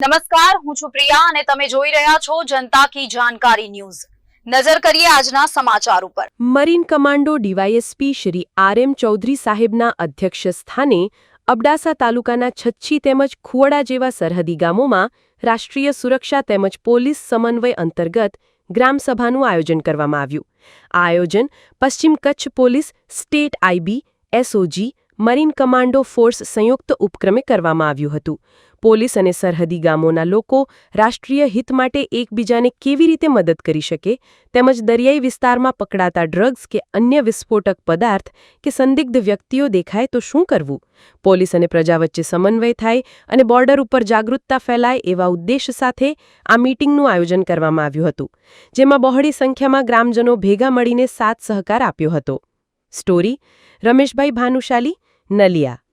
નમસ્કાર, હું છું પ્રિયા અને તમે જોઈ રહ્યા છો જનતા કી જાણકારી ન્યૂઝ। નજર કરીએ આજના સમાચાર ઉપર। Marine commando DYSP Shri R M. Chaudhary સાહેબના અધ્યક્ષ સ્થાને અબડાસા તાલુકાના છચ્છી તેમજ ખુવડા જેવા સરહદી ગામોમાં રાષ્ટ્રીય સુરક્ષા તેમજ પોલીસ સમન્વય અંતર્ગત ગ્રામસભાનું આયોજન કરવામાં આવ્યું। આ આયોજન પશ્ચિમ Kutch police, state IB, SOG, marine commando force સંયુક્ત ઉપક્રમે કરવામાં આવ્યું હતું। પોલીસ અને સરહદી ગામોના લોકો રાષ્ટ્રીય હિત માટે એકબીજાને કેવી રીતે મદદ કરી શકે તેમજ દરિયાઈ વિસ્તારમાં પકડાતા ડ્રગ્સ કે અન્ય વિસ્ફોટક પદાર્થ કે સંદિગ્ધ વ્યક્તિઓ દેખાય તો શું કરવું, પોલીસ અને પ્રજા વચ્ચે સમન્વય થાય અને બોર્ડર ઉપર જાગૃતતા ફેલાય એવા ઉદ્દેશ સાથે આ મીટિંગનું આયોજન કરવામાં આવ્યું હતું, જેમાં બહોળી સંખ્યામાં ગ્રામજનો ભેગા મળીને સાથ સહકાર આપ્યો હતો। સ્ટોરી રમેશભાઈ ભાનુશાલી, નલિયા।